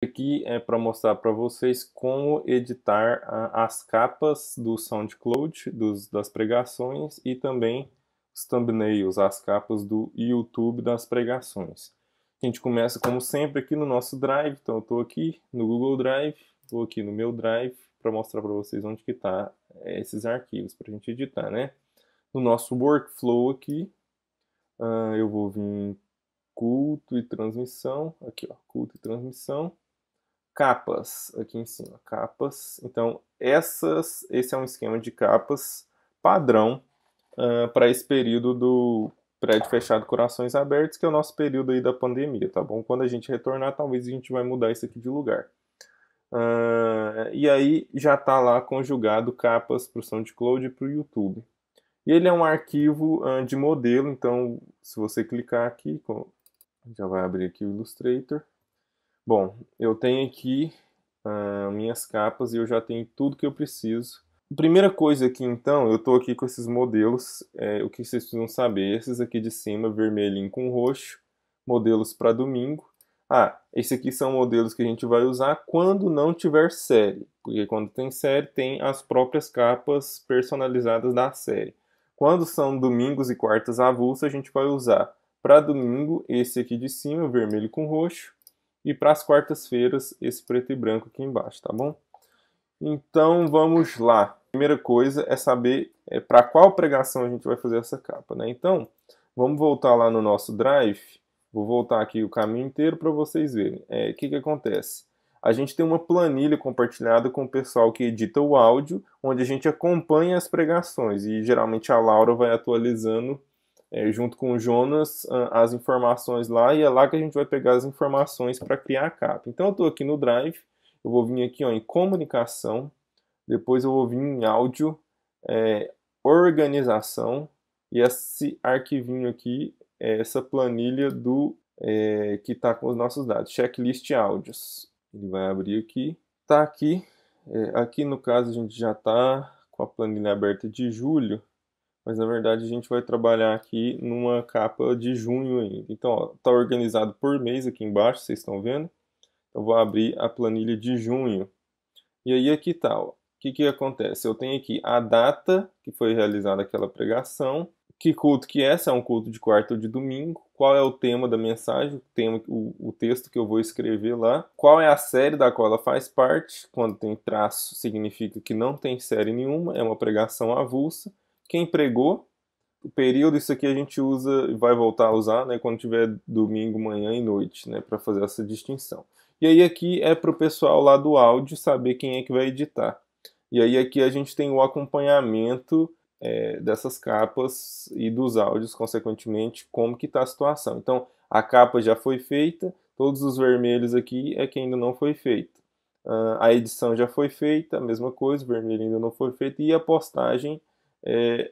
Aqui é para mostrar para vocês como editar as capas do SoundCloud, das pregações e também os thumbnails, as capas do YouTube das pregações. A gente começa como sempre aqui no nosso Drive, então eu estou aqui no Google Drive, estou aqui no meu Drive para mostrar para vocês onde que está esses arquivos para a gente editar, né? No nosso workflow aqui, eu vou vir em culto e transmissão, aqui ó, culto e transmissão. Capas, aqui em cima, capas. Então, esse é um esquema de capas padrão para esse período do prédio fechado Corações Abertos, que é o nosso período aí da pandemia, tá bom? Quando a gente retornar, talvez a gente vai mudar isso aqui de lugar. E aí já está lá conjugado capas para o SoundCloud e para o YouTube. E ele é um arquivo de modelo, então se você clicar aqui, já vai abrir aqui o Illustrator. Bom, eu tenho aqui minhas capas e eu já tenho tudo que eu preciso. Primeira coisa aqui então, eu estou aqui com esses modelos, o que vocês precisam saber, esses aqui de cima, vermelhinho com roxo, modelos para domingo. Esses aqui são modelos que a gente vai usar quando não tiver série, porque quando tem série tem as próprias capas personalizadas da série. Quando são domingos e quartas avulsas, a gente vai usar para domingo esse aqui de cima, vermelho com roxo, e para as quartas-feiras esse preto e branco aqui embaixo, tá bom? Então vamos lá. Primeira coisa é saber para qual pregação a gente vai fazer essa capa, né? Então vamos voltar lá no nosso Drive. Vou voltar aqui o caminho inteiro para vocês verem. O que acontece? A gente tem uma planilha compartilhada com o pessoal que edita o áudio, onde a gente acompanha as pregações e geralmente a Laura vai atualizando junto com o Jonas as informações lá, e é lá que a gente vai pegar as informações para criar a capa. Então eu estou aqui no Drive, eu vou vir aqui ó, em comunicação, depois eu vou vir em áudio, organização, e esse arquivinho aqui é essa planilha que está com os nossos dados, checklist áudios. Ele vai abrir aqui, está aqui, aqui no caso a gente já está com a planilha aberta de julho, mas na verdade a gente vai trabalhar aqui numa capa de junho ainda. Então, está organizado por mês aqui embaixo, vocês estão vendo? Eu vou abrir a planilha de junho. E aí aqui está, o que acontece? Eu tenho aqui a data que foi realizada aquela pregação, que culto que é, se é um culto de quarta ou de domingo, qual é o tema da mensagem, o texto que eu vou escrever lá, qual é a série da qual ela faz parte, quando tem traço significa que não tem série nenhuma, é uma pregação avulsa. Quem pregou, o período, isso aqui a gente usa, vai voltar a usar, né, quando tiver domingo, manhã e noite, né, para fazer essa distinção. E aí aqui é para o pessoal lá do áudio saber quem é que vai editar. E aí aqui a gente tem o acompanhamento dessas capas e dos áudios, consequentemente, como que está a situação. Então, a capa já foi feita, todos os vermelhos aqui é que ainda não foi feito. A edição já foi feita, a mesma coisa, o vermelho ainda não foi feito, e a postagem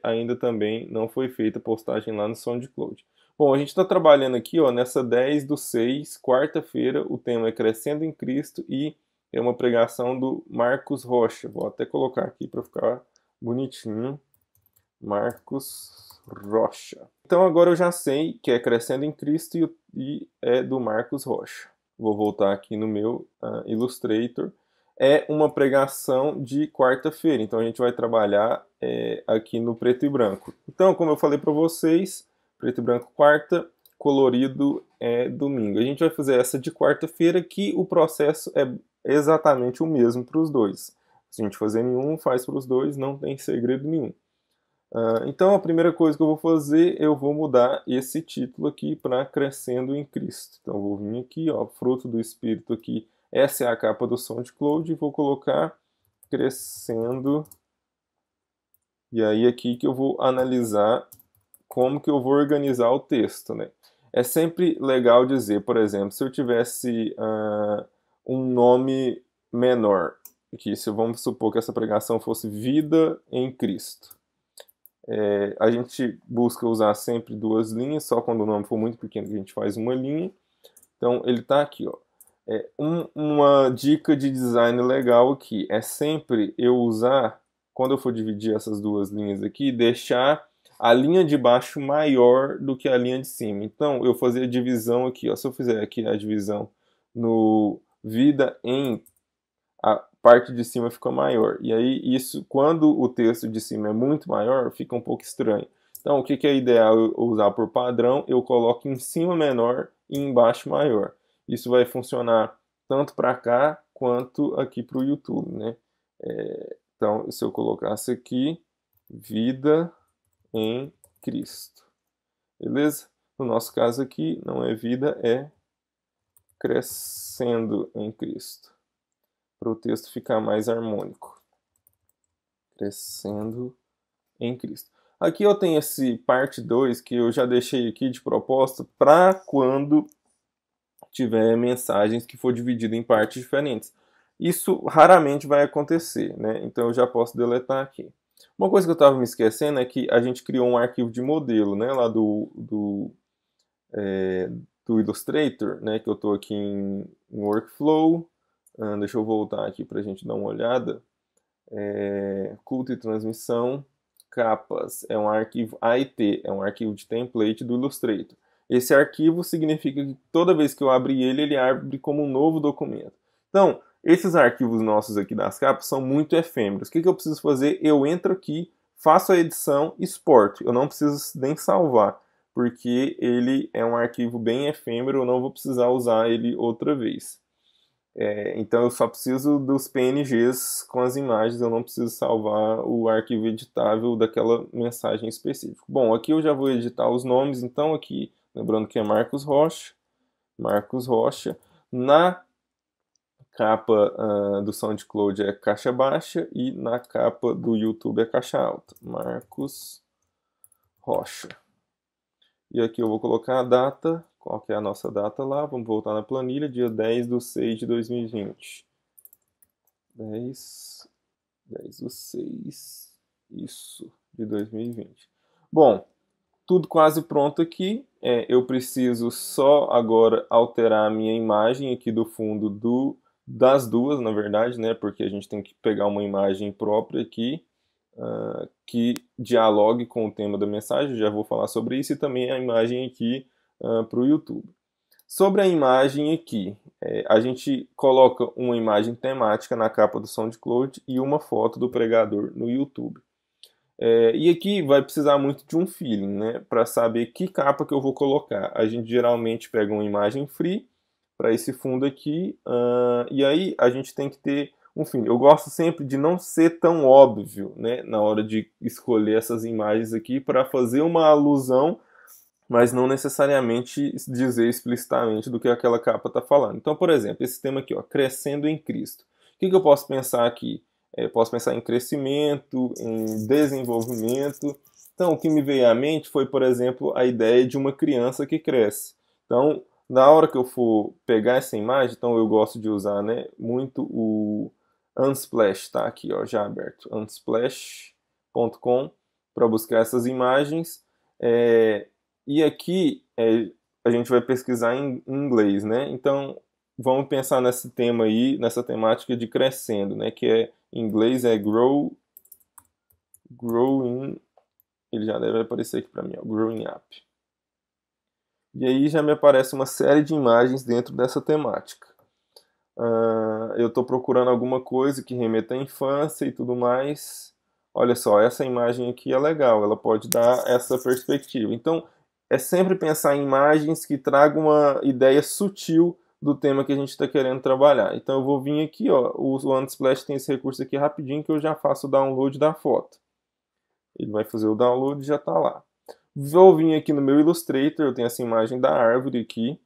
ainda também não foi feita, postagem lá no SoundCloud. Bom, a gente está trabalhando aqui ó, nessa 10/6, quarta-feira, o tema é Crescendo em Cristo e é uma pregação do Marcos Rocha. Vou até colocar aqui para ficar bonitinho. Marcos Rocha. Então agora eu já sei que é Crescendo em Cristo e é do Marcos Rocha. Vou voltar aqui no meu Illustrator. É uma pregação de quarta-feira, então a gente vai trabalhar aqui no preto e branco. Então, como eu falei para vocês, preto e branco quarta, colorido é domingo. A gente vai fazer essa de quarta-feira, que o processo é exatamente o mesmo para os dois. Se a gente fazer nenhum, faz para os dois, não tem segredo nenhum. Então a primeira coisa que eu vou fazer, eu vou mudar esse título aqui para Crescendo em Cristo. Então eu vou vir aqui, ó, fruto do Espírito aqui, essa é a capa do SoundCloud, e vou colocar Crescendo. E aí aqui que eu vou analisar como que eu vou organizar o texto, né? É sempre legal dizer, por exemplo, se eu tivesse um nome menor, aqui, se vamos supor que essa pregação fosse Vida em Cristo. A gente busca usar sempre duas linhas, só quando o nome for muito pequeno que a gente faz uma linha. Então ele está aqui, ó. Uma dica de design legal aqui é sempre eu usar, quando eu for dividir essas duas linhas aqui, deixar a linha de baixo maior do que a linha de cima. Então eu fazer a divisão aqui, ó. Se eu fizer aqui a divisão no vida em a parte de cima ficou maior. E aí, isso, quando o texto de cima é muito maior, fica um pouco estranho. Então, o que é ideal eu usar por padrão? Eu coloco em cima menor e embaixo maior. Isso vai funcionar tanto para cá quanto aqui para o YouTube, né? Então, se eu colocasse aqui, vida em Cristo. Beleza? No nosso caso aqui, não é vida, é crescendo em Cristo, para o texto ficar mais harmônico. Crescendo em Cristo. Aqui eu tenho esse parte 2 que eu já deixei aqui de propósito para quando tiver mensagens que for dividida em partes diferentes. Isso raramente vai acontecer, né? Então eu já posso deletar aqui. Uma coisa que eu estava me esquecendo é que a gente criou um arquivo de modelo, né? Lá do Illustrator, né? Que eu estou aqui em Workflow. Deixa eu voltar aqui para a gente dar uma olhada. Culto e transmissão, capas, é um arquivo AIT, é um arquivo de template do Illustrator. Esse arquivo significa que toda vez que eu abrir ele, ele abre como um novo documento. Então, esses arquivos nossos aqui das capas são muito efêmeros. O que eu preciso fazer? Eu entro aqui, faço a edição, exporto. Eu não preciso nem salvar, porque ele é um arquivo bem efêmero, eu não vou precisar usar ele outra vez. Então eu só preciso dos PNGs com as imagens, eu não preciso salvar o arquivo editável daquela mensagem específica. Bom, aqui eu já vou editar os nomes, então aqui, lembrando que é Marcos Rocha. Na capa do SoundCloud é caixa baixa e na capa do YouTube é caixa alta. Marcos Rocha. E aqui eu vou colocar a data. Qual que é a nossa data lá? Vamos voltar na planilha, dia 10/6/2020. 10/6, isso, de 2020. Bom, tudo quase pronto aqui. Eu preciso só agora alterar a minha imagem aqui do fundo das duas, na verdade, né? Porque a gente tem que pegar uma imagem própria aqui, que dialogue com o tema da mensagem. Já vou falar sobre isso, e também a imagem aqui para o YouTube. Sobre a imagem aqui, a gente coloca uma imagem temática na capa do SoundCloud e uma foto do pregador no YouTube. E aqui vai precisar muito de um feeling, né, para saber que capa que eu vou colocar. A gente geralmente pega uma imagem free para esse fundo aqui, e aí a gente tem que ter um feeling. Eu gosto sempre de não ser tão óbvio, né, na hora de escolher essas imagens aqui, para fazer uma alusão, mas não necessariamente dizer explicitamente do que aquela capa está falando. Então, por exemplo, esse tema aqui, ó, crescendo em Cristo. O que eu posso pensar aqui? Posso pensar em crescimento, em desenvolvimento. Então, o que me veio à mente foi, por exemplo, a ideia de uma criança que cresce. Então, na hora que eu for pegar essa imagem, então eu gosto de usar, né, muito o Unsplash, tá aqui, ó, já aberto, unsplash.com, para buscar essas imagens. E aqui a gente vai pesquisar em inglês, né? Então vamos pensar nesse tema aí, nessa temática de crescendo, né? Que em inglês é growing, ele já deve aparecer aqui para mim, ó, growing up. E aí já me aparece uma série de imagens dentro dessa temática. Eu estou procurando alguma coisa que remeta à infância e tudo mais. Olha só, essa imagem aqui é legal, ela pode dar essa perspectiva. Então, é sempre pensar em imagens que tragam uma ideia sutil do tema que a gente está querendo trabalhar. Então eu vou vir aqui, ó, o Unsplash tem esse recurso aqui rapidinho que eu já faço o download da foto. Ele vai fazer o download e já está lá. Vou vir aqui no meu Illustrator, eu tenho essa imagem da árvore aqui.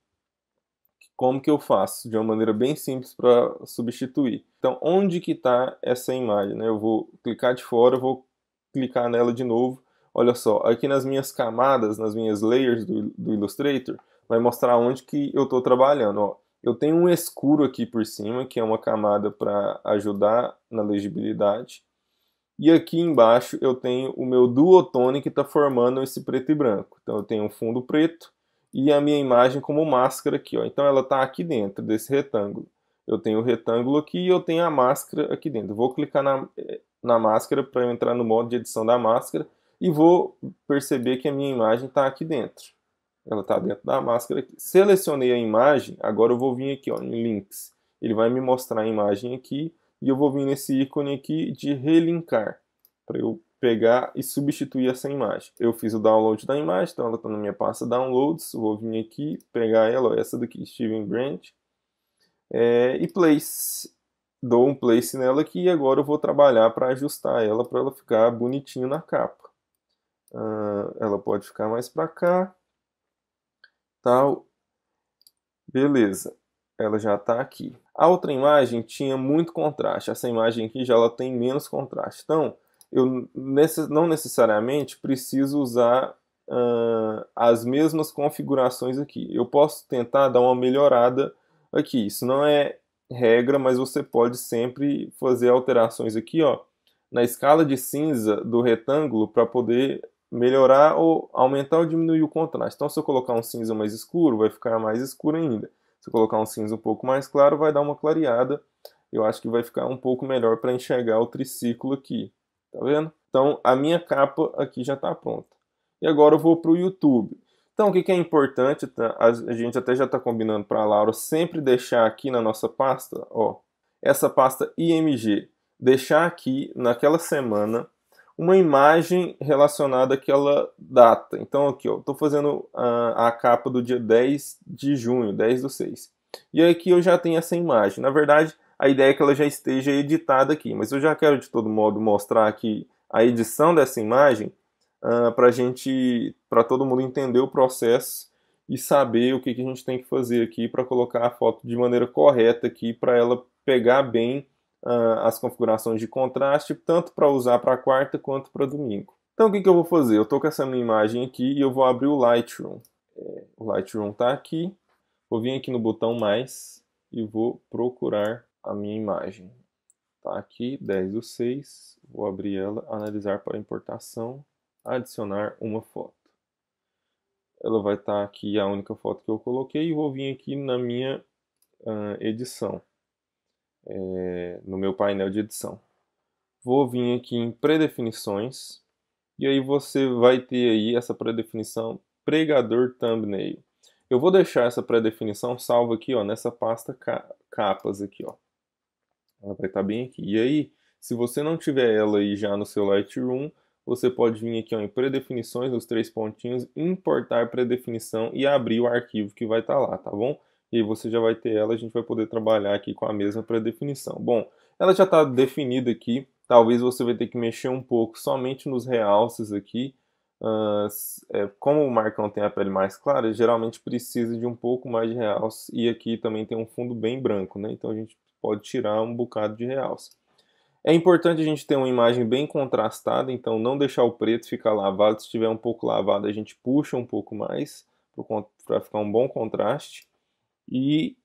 Como que eu faço? De uma maneira bem simples para substituir. Então, onde que está essa imagem, né? Eu vou clicar de fora, vou clicar nela de novo. Olha só, aqui nas minhas camadas, nas minhas layers do Illustrator, vai mostrar onde que eu estou trabalhando. Ó, eu tenho um escuro aqui por cima, que é uma camada para ajudar na legibilidade. E aqui embaixo eu tenho o meu duotone que está formando esse preto e branco. Então eu tenho um fundo preto e a minha imagem como máscara aqui, ó. Então ela está aqui dentro desse retângulo. Eu tenho o retângulo aqui e eu tenho a máscara aqui dentro. Vou clicar na máscara para eu entrar no modo de edição da máscara e vou perceber que a minha imagem está aqui dentro. Ela está dentro da máscara aqui. Selecionei a imagem, agora eu vou vir aqui, ó, em links. ele vai me mostrar a imagem aqui, e eu vou vir nesse ícone aqui de relinkar, para eu pegar e substituir essa imagem. Eu fiz o download da imagem, então ela está na minha pasta Downloads, vou vir aqui, pegar ela, ó, essa daqui, Steven Grant, e place. Dou um place nela aqui e agora eu vou trabalhar para ajustar ela, para ela ficar bonitinho na capa. Ela pode ficar mais para cá, tal. Beleza, ela já está aqui. A outra imagem tinha muito contraste, essa imagem aqui já ela tem menos contraste. Então, eu não necessariamente preciso usar as mesmas configurações aqui. Eu posso tentar dar uma melhorada aqui. Isso não é regra, mas você pode sempre fazer alterações aqui, ó, na escala de cinza do retângulo para poder melhorar ou aumentar ou diminuir o contraste. Então, se eu colocar um cinza mais escuro, vai ficar mais escuro ainda. Se eu colocar um cinza um pouco mais claro, vai dar uma clareada. Eu acho que vai ficar um pouco melhor para enxergar o triciclo aqui. Tá vendo? Então, a minha capa aqui já está pronta. E agora eu vou para o YouTube. Então, o que é importante, tá? A gente até já está combinando para a Laura sempre deixar aqui na nossa pasta, ó, essa pasta IMG, deixar aqui naquela semana uma imagem relacionada àquela data. Então, aqui, ó, estou fazendo a capa do dia 10 de junho, 10/6. E aqui eu já tenho essa imagem. Na verdade, a ideia é que ela já esteja editada aqui, mas eu já quero de todo modo mostrar aqui a edição dessa imagem para todo mundo entender o processo e saber o que a gente tem que fazer aqui para colocar a foto de maneira correta aqui, para ela pegar bem as configurações de contraste, tanto para usar para quarta quanto para domingo. Então o que eu vou fazer? Eu estou com essa minha imagem aqui e eu vou abrir o Lightroom. O Lightroom está aqui, vou vir aqui no botão mais e vou procurar a minha imagem. Está aqui, 10/6, vou abrir ela, analisar para importação, adicionar uma foto. Ela vai estar aqui, a única foto que eu coloquei, e vou vir aqui na minha edição, no meu painel de edição. Vou vir aqui em predefinições, e aí você vai ter aí essa predefinição pregador thumbnail. Eu vou deixar essa predefinição salva aqui, ó, nessa pasta capas aqui, ó. Ela vai estar bem aqui. E aí, se você não tiver ela aí já no seu Lightroom, você pode vir aqui, ó, em predefinições, os 3 pontinhos, importar predefinição e abrir o arquivo que vai estar lá, tá bom? E aí você já vai ter ela, a gente vai poder trabalhar aqui com a mesma predefinição. Bom, ela já está definida aqui, talvez você vai ter que mexer um pouco somente nos realces aqui. Como o Marcão tem a pele mais clara, geralmente precisa de um pouco mais de realce, e aqui também tem um fundo bem branco, né? Então a gente pode tirar um bocado de realce. É importante a gente ter uma imagem bem contrastada, então não deixar o preto ficar lavado. Se estiver um pouco lavado, a gente puxa um pouco mais para ficar um bom contraste. E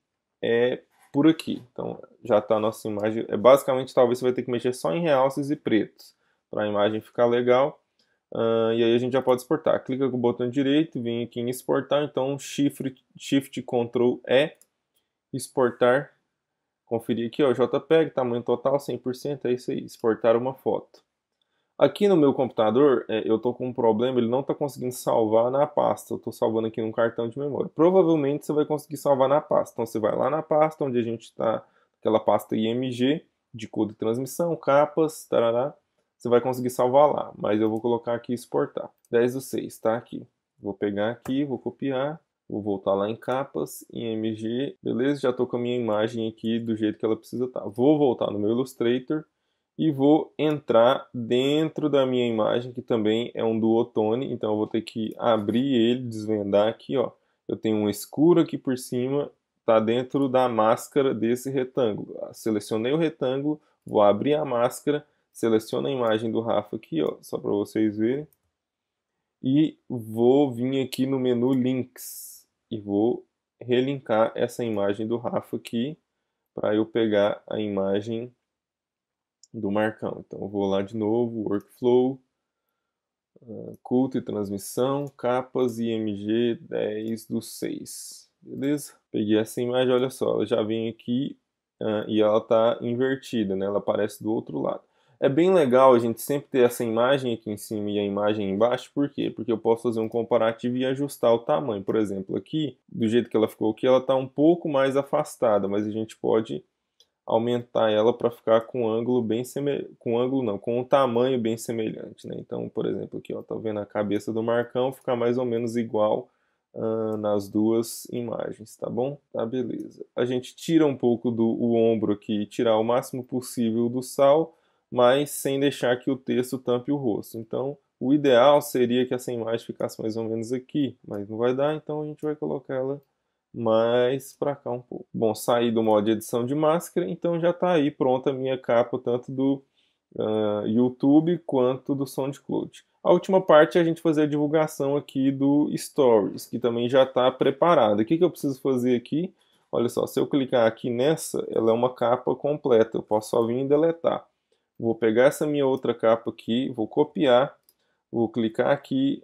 por aqui. Então já está a nossa imagem. Basicamente, talvez você vai ter que mexer só em realces e pretos para a imagem ficar legal. E aí a gente já pode exportar. Clica com o botão direito, vem aqui em exportar. Então Shift Ctrl E, exportar. Conferir aqui, ó, JPEG, tamanho total 100%, é isso aí, exportar uma foto. Aqui no meu computador, eu estou com um problema, ele não está conseguindo salvar na pasta, eu estou salvando aqui num cartão de memória. Provavelmente você vai conseguir salvar na pasta, então você vai lá na pasta onde a gente está, aquela pasta IMG, de code de transmissão, capas, tarará, você vai conseguir salvar lá, mas eu vou colocar aqui exportar. 10/6, tá aqui. Vou pegar aqui, vou copiar. Vou voltar lá em capas, IMG, beleza? Já estou com a minha imagem aqui do jeito que ela precisa estar. Vou voltar no meu Illustrator e vou entrar dentro da minha imagem, que também é um duotone, então eu vou ter que abrir ele, desvendar aqui, ó. Eu tenho um escuro aqui por cima, está dentro da máscara desse retângulo. Selecionei o retângulo, vou abrir a máscara, seleciono a imagem do Rafa aqui, ó, só para vocês verem. E vou vir aqui no menu Links e vou relinkar essa imagem do Rafa aqui para eu pegar a imagem do Marcão. Então eu vou lá de novo, Workflow, culto e transmissão, capas IMG 10/6. Beleza? Peguei essa imagem, olha só, ela já vem aqui e ela está invertida, né? Ela aparece do outro lado. É bem legal a gente sempre ter essa imagem aqui em cima e a imagem embaixo, por quê? Porque eu posso fazer um comparativo e ajustar o tamanho. Por exemplo, aqui, do jeito que ela ficou aqui, ela está um pouco mais afastada, mas a gente pode aumentar ela para ficar com um ângulo bem semelhante, com ângulo não, com um tamanho bem semelhante, né? Então, por exemplo, aqui, ó, tá vendo a cabeça do Marcão ficar mais ou menos igual nas duas imagens, tá bom? Tá, beleza. A gente tira um pouco o ombro aqui, tirar o máximo possível do sal, mas sem deixar que o texto tampe o rosto. Então, o ideal seria que essa imagem ficasse mais ou menos aqui, mas não vai dar, então a gente vai colocar ela mais para cá um pouco. Bom, saí do modo de edição de máscara, então já está aí pronta a minha capa, tanto do YouTube quanto do SoundCloud. A última parte é a gente fazer a divulgação aqui do Stories, que também já está preparada. O que eu preciso fazer aqui? Olha só, se eu clicar aqui nessa, ela é uma capa completa, eu posso só vir e deletar. Vou pegar essa minha outra capa aqui, vou copiar, vou clicar aqui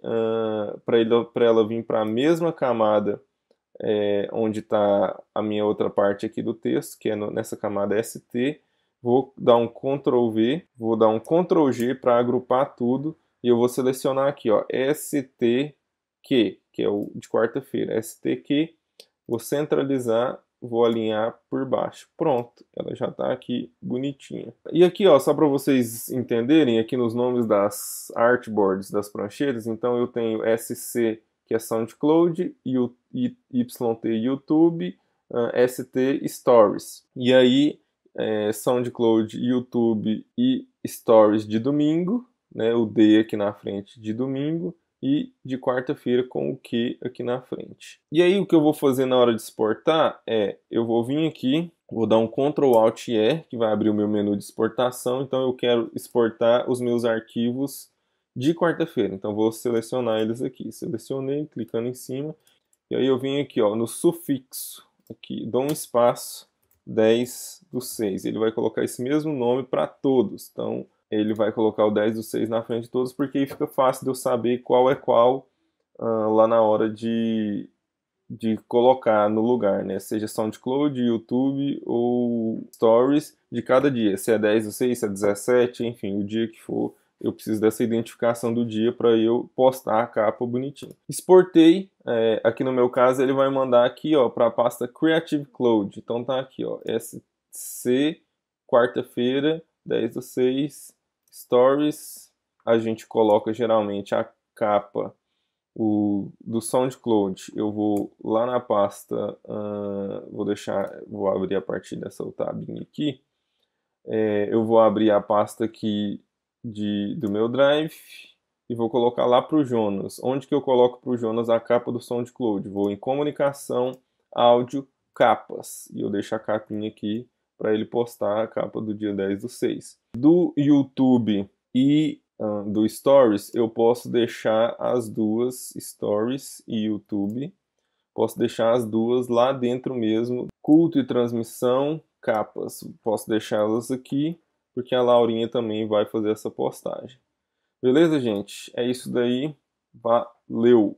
para ela vir para a mesma camada onde está a minha outra parte aqui do texto, que é nessa camada ST. Vou dar um Ctrl V, vou dar um Ctrl G para agrupar tudo e eu vou selecionar aqui, ó, STQ, que é o de quarta-feira, STQ, vou centralizar, vou alinhar por baixo. Pronto, ela já está aqui bonitinha. E aqui, ó, só para vocês entenderem, aqui nos nomes das artboards, das pranchetas, então eu tenho SC, que é SoundCloud, YT YouTube, ST Stories. E aí, SoundCloud, YouTube e Stories de domingo, né, o D aqui na frente de domingo, e de quarta-feira com o Q aqui na frente. E aí o que eu vou fazer na hora de exportar eu vou vir aqui, vou dar um Ctrl Alt E, que vai abrir o meu menu de exportação, então eu quero exportar os meus arquivos de quarta-feira, então vou selecionar eles aqui, selecionei, clicando em cima, e aí eu vim aqui, ó, no sufixo, aqui, dou um espaço, 10/6, ele vai colocar esse mesmo nome para todos, então ele vai colocar o 10/6 na frente de todos, porque aí fica fácil de eu saber qual é qual lá na hora de colocar no lugar, né? Seja SoundCloud, YouTube ou Stories de cada dia. Se é 10/6, se é 17, enfim, o dia que for, eu preciso dessa identificação do dia para eu postar a capa bonitinho. Exportei, aqui no meu caso ele vai mandar aqui, ó, para a pasta Creative Cloud. Então tá aqui, ó, SC, quarta-feira, 10/6, Stories. A gente coloca geralmente a capa do SoundCloud. Eu vou lá na pasta, vou abrir a partir dessa tabinha aqui. Eu vou abrir a pasta aqui do meu Drive e vou colocar lá para o Jonas. Onde que eu coloco para o Jonas a capa do SoundCloud? Vou em comunicação, áudio, capas. E eu deixo a capinha aqui para ele postar a capa do dia 10/6. Do YouTube e do Stories, eu posso deixar as duas, Stories e YouTube, posso deixar as duas lá dentro mesmo, culto e transmissão, capas, posso deixá-las aqui, porque a Laurinha também vai fazer essa postagem. Beleza, gente? É isso daí. Valeu!